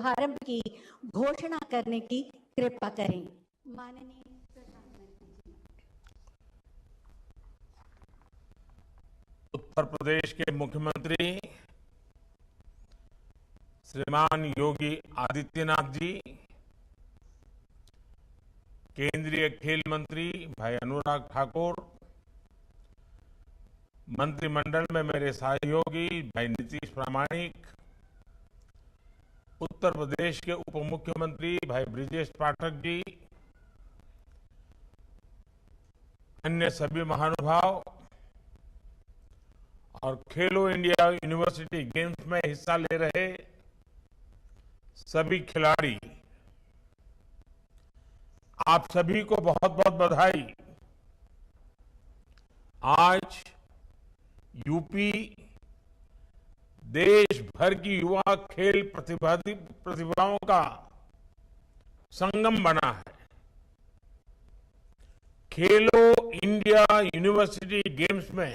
शुभारंभ की घोषणा करने की कृपा करें। माननीय प्रधानमंत्री जी। उत्तर प्रदेश के मुख्यमंत्री श्रीमान योगी आदित्यनाथ जी, केंद्रीय खेल मंत्री भाई अनुराग ठाकुर, मंत्रिमंडल में मेरे सहयोगी भाई नीतीश प्रामाणिक, उत्तर प्रदेश के उप मुख्यमंत्री भाई ब्रिजेश पाठक जी, अन्य सभी महानुभाव और खेलो इंडिया यूनिवर्सिटी गेम्स में हिस्सा ले रहे सभी खिलाड़ी, आप सभी को बहुत बहुत बधाई। आज यूपी देश भर की युवा खेल प्रतिभाओं का संगम बना है। खेलो इंडिया यूनिवर्सिटी गेम्स में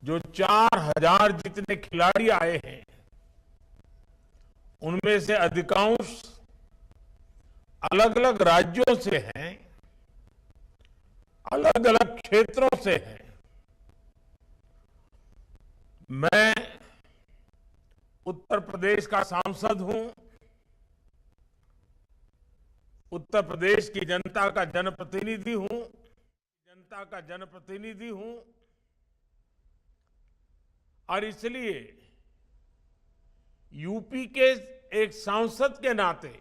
जो 4000 जितने खिलाड़ी आए हैं, उनमें से अधिकांश अलग अलग राज्यों से हैं, अलग अलग क्षेत्रों से हैं। मैं उत्तर प्रदेश का सांसद हूं, उत्तर प्रदेश की जनता का जनप्रतिनिधि हूं और इसलिए यूपी के एक सांसद के नाते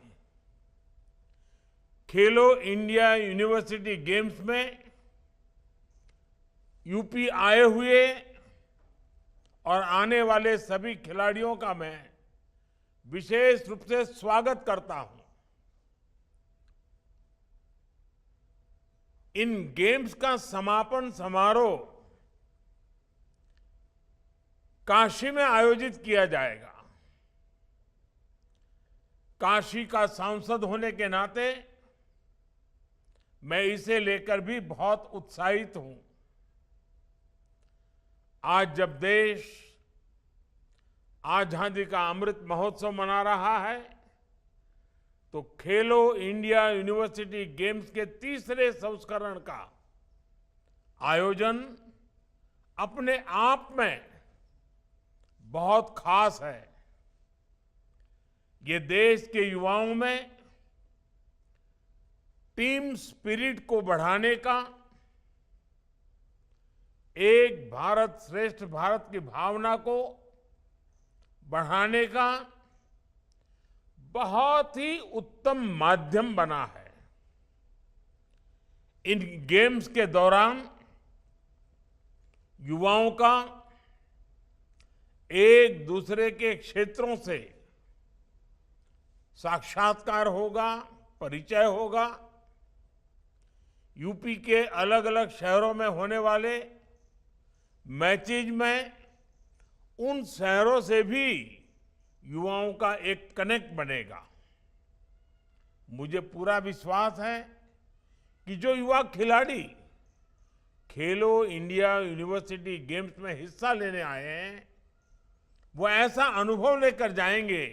खेलो इंडिया यूनिवर्सिटी गेम्स में यूपी आए हुए और आने वाले सभी खिलाड़ियों का मैं विशेष रूप से स्वागत करता हूं। इन गेम्स का समापन समारोह काशी में आयोजित किया जाएगा। काशी का सांसद होने के नाते मैं इसे लेकर भी बहुत उत्साहित हूं। आज जब देश आजादी का अमृत महोत्सव मना रहा है, तो खेलो इंडिया यूनिवर्सिटी गेम्स के तीसरे संस्करण का आयोजन अपने आप में बहुत खास है। ये देश के युवाओं में टीम स्पिरिट को बढ़ाने का, एक भारत श्रेष्ठ भारत की भावना को बढ़ाने का बहुत ही उत्तम माध्यम बना है। इन गेम्स के दौरान युवाओं का एक दूसरे के क्षेत्रों से साक्षात्कार होगा, परिचय होगा। यूपी के अलग अलग शहरों में होने वाले मैचेज में उन शहरों से भी युवाओं का एक कनेक्ट बनेगा। मुझे पूरा विश्वास है कि जो युवा खिलाड़ी खेलो इंडिया यूनिवर्सिटी गेम्स में हिस्सा लेने आए हैं, वो ऐसा अनुभव लेकर जाएंगे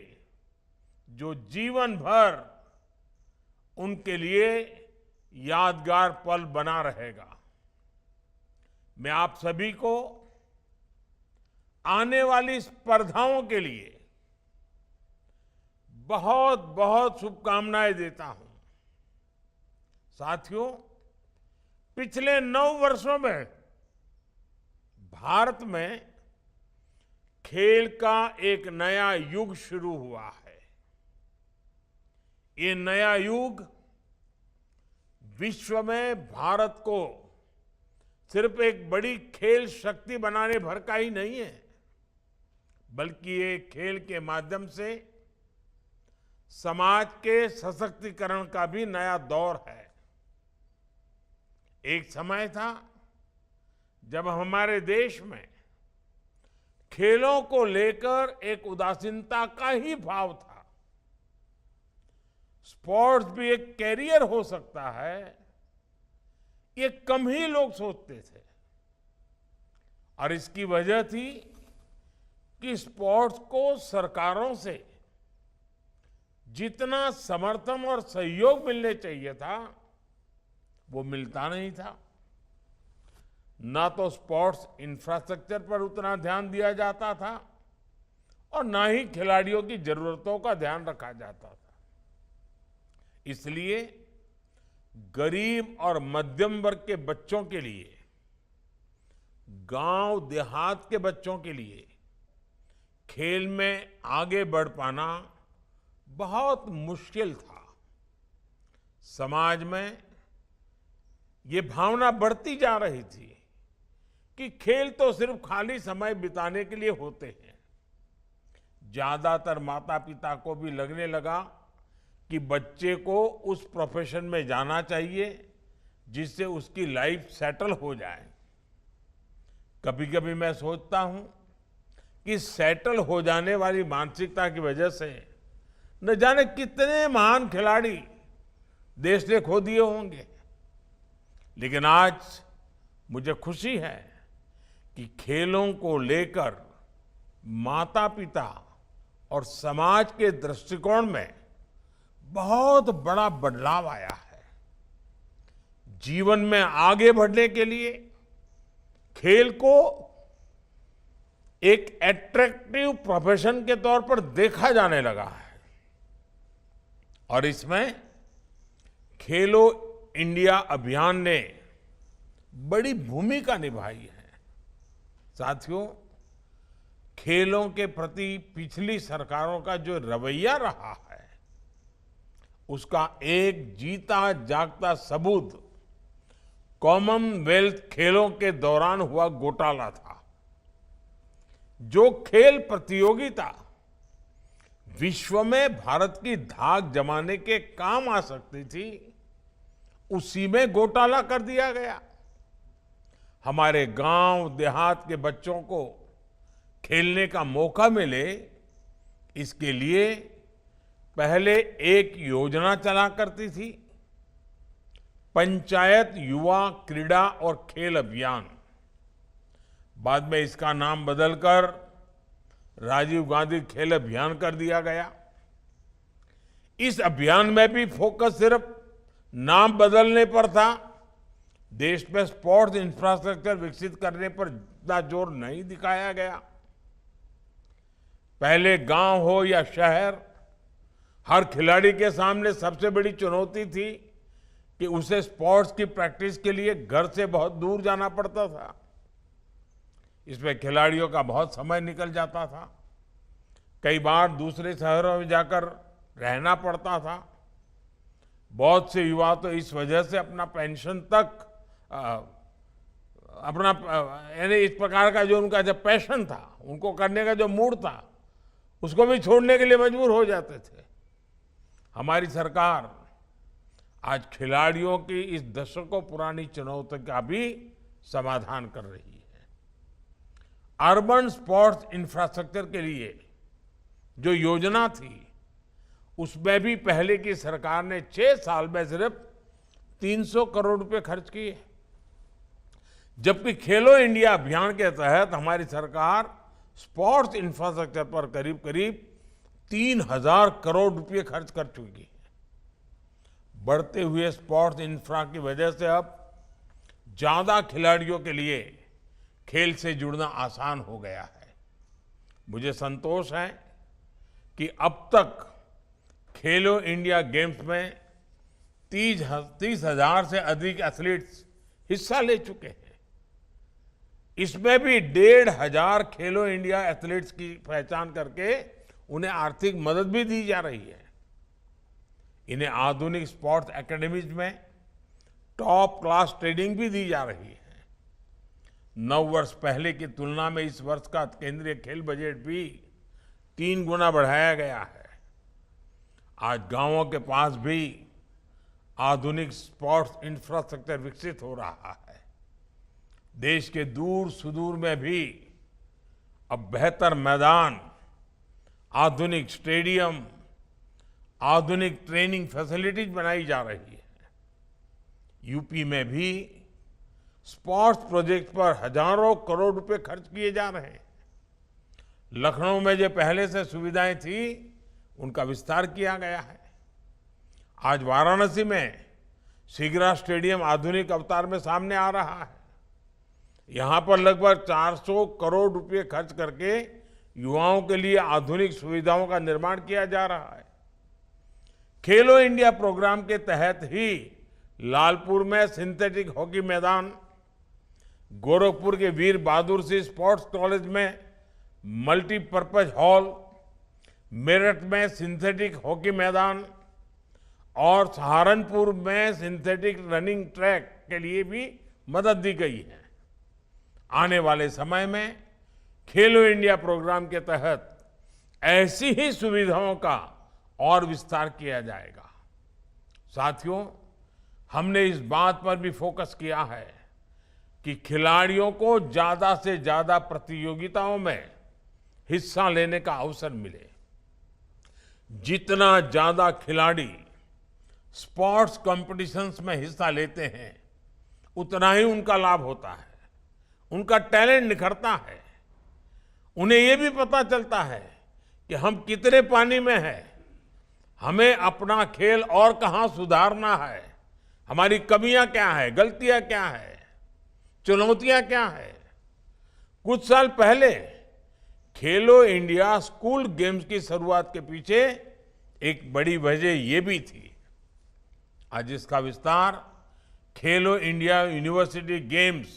जो जीवन भर उनके लिए यादगार पल बना रहेगा। मैं आप सभी को आने वाली स्पर्धाओं के लिए बहुत बहुत शुभकामनाएं देता हूं। साथियों, पिछले 9 वर्षों में भारत में खेल का एक नया युग शुरू हुआ है। ये नया युग विश्व में भारत को सिर्फ एक बड़ी खेल शक्ति बनाने भर का ही नहीं है, बल्कि ये खेल के माध्यम से समाज के सशक्तिकरण का भी नया दौर है। एक समय था जब हमारे देश में खेलों को लेकर एक उदासीनता का ही भाव था। स्पोर्ट्स भी एक कैरियर हो सकता है, ये कम ही लोग सोचते थे। और इसकी वजह थी कि स्पोर्ट्स को सरकारों से जितना समर्थन और सहयोग मिलने चाहिए था वो मिलता नहीं था। ना तो स्पोर्ट्स इंफ्रास्ट्रक्चर पर उतना ध्यान दिया जाता था और ना ही खिलाड़ियों की जरूरतों का ध्यान रखा जाता था। इसलिए गरीब और मध्यम वर्ग के बच्चों के लिए, गांव देहात के बच्चों के लिए खेल में आगे बढ़ पाना बहुत मुश्किल था। समाज में ये भावना बढ़ती जा रही थी कि खेल तो सिर्फ खाली समय बिताने के लिए होते हैं। ज्यादातर माता पिता को भी लगने लगा कि बच्चे को उस प्रोफेशन में जाना चाहिए जिससे उसकी लाइफ सेटल हो जाए। कभी कभी मैं सोचता हूं कि सेटल हो जाने वाली मानसिकता की वजह से न जाने कितने महान खिलाड़ी देश ने खो दिए होंगे। लेकिन आज मुझे खुशी है कि खेलों को लेकर माता पिता और समाज के दृष्टिकोण में बहुत बड़ा बदलाव आया है। जीवन में आगे बढ़ने के लिए खेल को एक एट्रैक्टिव प्रोफेशन के तौर पर देखा जाने लगा है और इसमें खेलो इंडिया अभियान ने बड़ी भूमिका निभाई है। साथियों, खेलों के प्रति पिछली सरकारों का जो रवैया रहा है उसका एक जीता जागता सबूत कॉमनवेल्थ खेलों के दौरान हुआ घोटाला था। जो खेल प्रतियोगिता विश्व में भारत की धाक जमाने के काम आ सकती थी, उसी में घोटाला कर दिया गया। हमारे गांव देहात के बच्चों को खेलने का मौका मिले, इसके लिए पहले एक योजना चला करती थी, पंचायत युवा क्रीड़ा और खेल अभियान। बाद में इसका नाम बदलकर राजीव गांधी खेल अभियान कर दिया गया। इस अभियान में भी फोकस सिर्फ नाम बदलने पर था। देश में स्पोर्ट्स इंफ्रास्ट्रक्चर विकसित करने पर इतना जोर नहीं दिखाया गया। पहले गांव हो या शहर, हर खिलाड़ी के सामने सबसे बड़ी चुनौती थी कि उसे स्पोर्ट्स की प्रैक्टिस के लिए घर से बहुत दूर जाना पड़ता था। इसमें खिलाड़ियों का बहुत समय निकल जाता था। कई बार दूसरे शहरों में जाकर रहना पड़ता था। बहुत से युवा तो इस वजह से अपना पेंशन तक अपना यानी इस प्रकार का जो उनका जब पैशन था, उनको करने का जो मूड था, उसको भी छोड़ने के लिए मजबूर हो जाते थे। हमारी सरकार आज खिलाड़ियों की इस दशकों पुरानी चुनौती का भी समाधान कर रही है। अर्बन स्पोर्ट्स इंफ्रास्ट्रक्चर के लिए जो योजना थी, उसमें भी पहले की सरकार ने 6 साल में सिर्फ 300 करोड़ रुपए खर्च किए, जबकि खेलो इंडिया अभियान के तहत हमारी सरकार स्पोर्ट्स इंफ्रास्ट्रक्चर पर करीब करीब 3000 करोड़ रुपए खर्च कर चुकी है। बढ़ते हुए स्पोर्ट्स इंफ्रा की वजह से अब ज्यादा खिलाड़ियों के लिए खेल से जुड़ना आसान हो गया है। मुझे संतोष है कि अब तक खेलो इंडिया गेम्स में 30,000 से अधिक एथलीट्स हिस्सा ले चुके हैं। इसमें भी 1,500 खेलो इंडिया एथलीट्स की पहचान करके उन्हें आर्थिक मदद भी दी जा रही है। इन्हें आधुनिक स्पोर्ट्स एकेडमीज में टॉप क्लास ट्रेनिंग भी दी जा रही है। 9 वर्ष पहले की तुलना में इस वर्ष का केंद्रीय खेल बजट भी 3 गुना बढ़ाया गया है। आज गांवों के पास भी आधुनिक स्पोर्ट्स इंफ्रास्ट्रक्चर विकसित हो रहा है। देश के दूर सुदूर में भी अब बेहतर मैदान, आधुनिक स्टेडियम, आधुनिक ट्रेनिंग फैसिलिटीज बनाई जा रही है। यूपी में भी स्पोर्ट्स प्रोजेक्ट पर हजारों करोड़ रुपए खर्च किए जा रहे हैं। लखनऊ में जो पहले से सुविधाएं थी, उनका विस्तार किया गया है। आज वाराणसी में शिग्रा स्टेडियम आधुनिक अवतार में सामने आ रहा है। यहां पर लगभग 400 करोड़ रुपए खर्च करके युवाओं के लिए आधुनिक सुविधाओं का निर्माण किया जा रहा है। खेलो इंडिया प्रोग्राम के तहत ही लालपुर में सिंथेटिक हॉकी मैदान, गोरखपुर के वीर बहादुर सिंह स्पोर्ट्स कॉलेज में मल्टीपर्पज हॉल, मेरठ में सिंथेटिक हॉकी मैदान और सहारनपुर में सिंथेटिक रनिंग ट्रैक के लिए भी मदद दी गई है। आने वाले समय में खेलो इंडिया प्रोग्राम के तहत ऐसी ही सुविधाओं का और विस्तार किया जाएगा। साथियों, हमने इस बात पर भी फोकस किया है कि खिलाड़ियों को ज्यादा से ज्यादा प्रतियोगिताओं में हिस्सा लेने का अवसर मिले। जितना ज्यादा खिलाड़ी स्पोर्ट्स कॉम्पिटिशन्स में हिस्सा लेते हैं, उतना ही उनका लाभ होता है, उनका टैलेंट निखरता है। उन्हें यह भी पता चलता है कि हम कितने पानी में हैं, हमें अपना खेल और कहां सुधारना है, हमारी कमियां क्या है, गलतियां क्या है, चुनौतियां क्या है। कुछ साल पहले खेलो इंडिया स्कूल गेम्स की शुरुआत के पीछे एक बड़ी वजह यह भी थी। आज इसका विस्तार खेलो इंडिया यूनिवर्सिटी गेम्स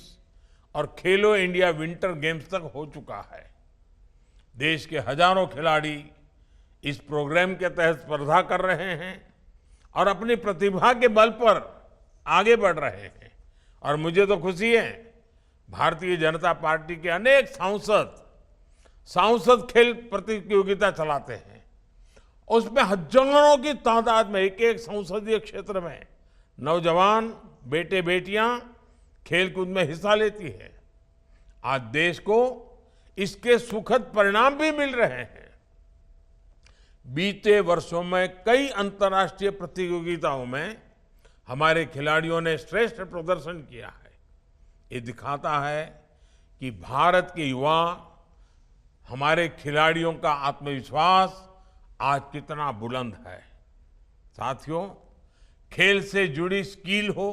और खेलो इंडिया विंटर गेम्स तक हो चुका है। देश के हजारों खिलाड़ी इस प्रोग्राम के तहत स्पर्धा कर रहे हैं और अपनी प्रतिभा के बल पर आगे बढ़ रहे हैं। और मुझे तो खुशी है, भारतीय जनता पार्टी के अनेक सांसद खेल प्रतियोगिता चलाते हैं। उसमें हजारों की तादाद में एक एक संसदीय क्षेत्र में नौजवान बेटे बेटियां खेलकूद में हिस्सा लेती है। आज देश को इसके सुखद परिणाम भी मिल रहे हैं। बीते वर्षों में कई अंतर्राष्ट्रीय प्रतियोगिताओं में हमारे खिलाड़ियों ने श्रेष्ठ प्रदर्शन किया है। ये दिखाता है कि भारत के युवा, हमारे खिलाड़ियों का आत्मविश्वास आज कितना बुलंद है। साथियों, खेल से जुड़ी स्किल हो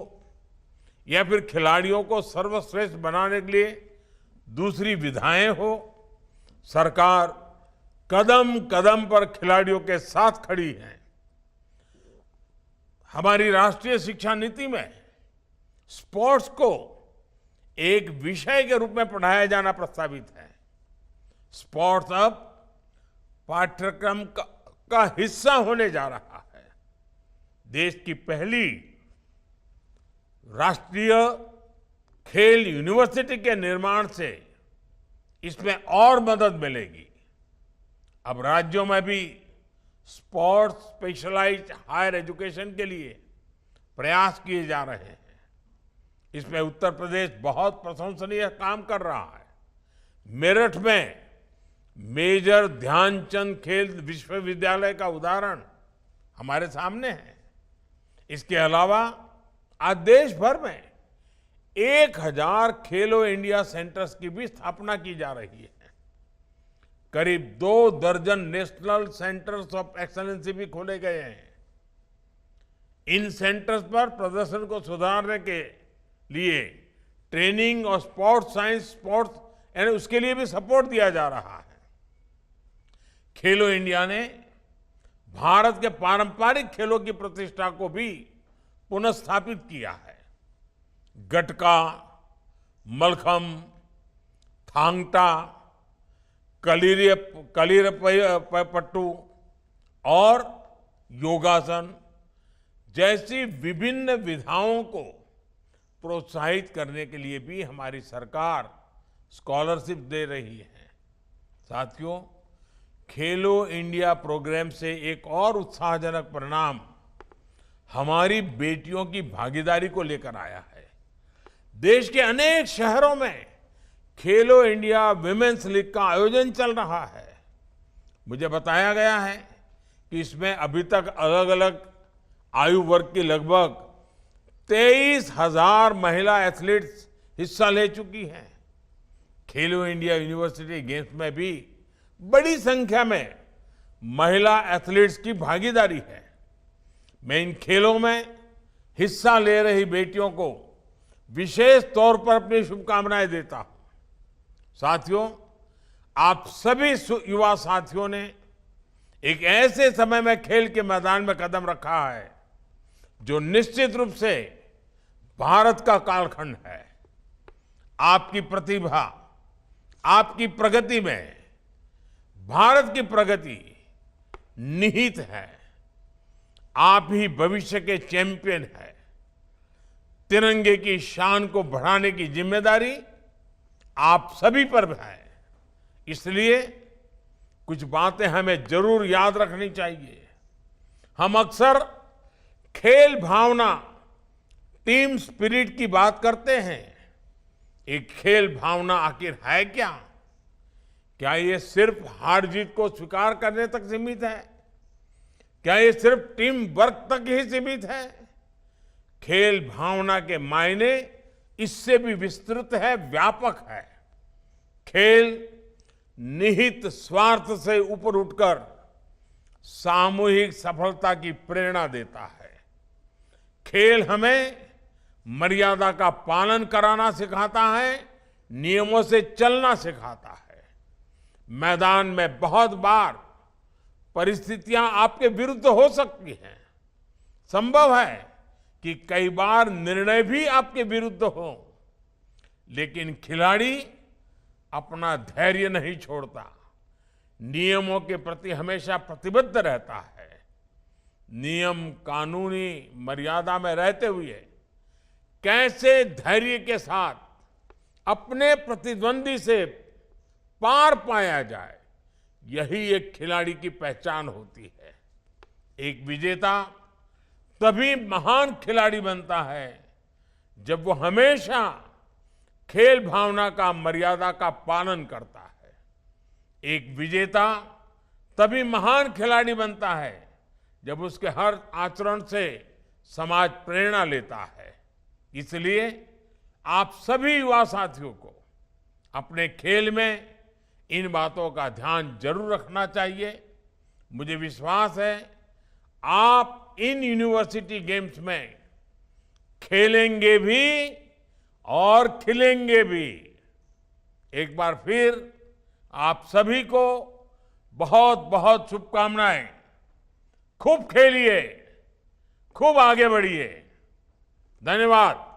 या फिर खिलाड़ियों को सर्वश्रेष्ठ बनाने के लिए दूसरी विधाएं हो, सरकार कदम कदम पर खिलाड़ियों के साथ खड़ी है। हमारी राष्ट्रीय शिक्षा नीति में स्पोर्ट्स को एक विषय के रूप में पढ़ाया जाना प्रस्तावित है। स्पोर्ट्स अब पाठ्यक्रम का हिस्सा होने जा रहा है। देश की पहली राष्ट्रीय खेल यूनिवर्सिटी के निर्माण से इसमें और मदद मिलेगी। अब राज्यों में भी स्पोर्ट्स स्पेशलाइज्ड हायर एजुकेशन के लिए प्रयास किए जा रहे हैं। इसमें उत्तर प्रदेश बहुत प्रशंसनीय काम कर रहा है। मेरठ में मेजर ध्यानचंद खेल विश्वविद्यालय का उदाहरण हमारे सामने है। इसके अलावा आज देश भर में 1000 खेलो इंडिया सेंटर्स की भी स्थापना की जा रही है। करीब 2 दर्जन नेशनल सेंटर्स ऑफ एक्सीलेंसी भी खोले गए हैं। इन सेंटर्स पर प्रदर्शन को सुधारने के लिए ट्रेनिंग और स्पोर्ट्स साइंस, स्पोर्ट्स यानी उसके लिए भी सपोर्ट दिया जा रहा है। खेलो इंडिया ने भारत के पारंपरिक खेलों की प्रतिष्ठा को भी पुनर्स्थापित किया है। गटका, मलखम, थांग टा, कलीरपट्टू और योगासन जैसी विभिन्न विधाओं को प्रोत्साहित करने के लिए भी हमारी सरकार स्कॉलरशिप दे रही है। साथियों, खेलो इंडिया प्रोग्राम से एक और उत्साहजनक परिणाम हमारी बेटियों की भागीदारी को लेकर आया है। देश के अनेक शहरों में खेलो इंडिया विमेंस लीग का आयोजन चल रहा है। मुझे बताया गया है कि इसमें अभी तक अलग अलग आयु वर्ग की लगभग 23,000 महिला एथलीट्स हिस्सा ले चुकी हैं। खेलो इंडिया यूनिवर्सिटी गेम्स में भी बड़ी संख्या में महिला एथलीट्स की भागीदारी है। मैं इन खेलों में हिस्सा ले रही बेटियों को विशेष तौर पर अपनी शुभकामनाएं देता हूं। साथियों, आप सभी युवा साथियों ने एक ऐसे समय में खेल के मैदान में कदम रखा है जो निश्चित रूप से भारत का कालखंड है। आपकी प्रतिभा, आपकी प्रगति में भारत की प्रगति निहित है। आप ही भविष्य के चैंपियन हैं। तिरंगे की शान को बढ़ाने की जिम्मेदारी आप सभी पर है। इसलिए कुछ बातें हमें जरूर याद रखनी चाहिए। हम अक्सर खेल भावना, टीम स्पिरिट की बात करते हैं। एक खेल भावना आखिर है क्या? क्या ये सिर्फ हार जीत को स्वीकार करने तक सीमित है? क्या ये सिर्फ टीम वर्क तक ही सीमित है? खेल भावना के मायने इससे भी विस्तृत है, व्यापक है। खेल निहित स्वार्थ से ऊपर उठकर सामूहिक सफलता की प्रेरणा देता है। खेल हमें मर्यादा का पालन कराना सिखाता है, नियमों से चलना सिखाता है। मैदान में बहुत बार परिस्थितियां आपके विरुद्ध हो सकती हैं। संभव है कि कई बार निर्णय भी आपके विरुद्ध हो, लेकिन खिलाड़ी अपना धैर्य नहीं छोड़ता, नियमों के प्रति हमेशा प्रतिबद्ध रहता है। नियम, कानूनी मर्यादा में रहते हुए कैसे धैर्य के साथ अपने प्रतिद्वंदी से पार पाया जाए, यही एक खिलाड़ी की पहचान होती है। एक विजेता तभी महान खिलाड़ी बनता है जब वो हमेशा खेल भावना का, मर्यादा का पालन करता है। एक विजेता तभी महान खिलाड़ी बनता है जब उसके हर आचरण से समाज प्रेरणा लेता है। इसलिए आप सभी युवा साथियों को अपने खेल में इन बातों का ध्यान जरूर रखना चाहिए। मुझे विश्वास है आप इन यूनिवर्सिटी गेम्स में खेलेंगे भी और खिलेंगे भी। एक बार फिर आप सभी को बहुत बहुत शुभकामनाएं। खूब खेलिए, खूब आगे बढ़िए। धन्यवाद।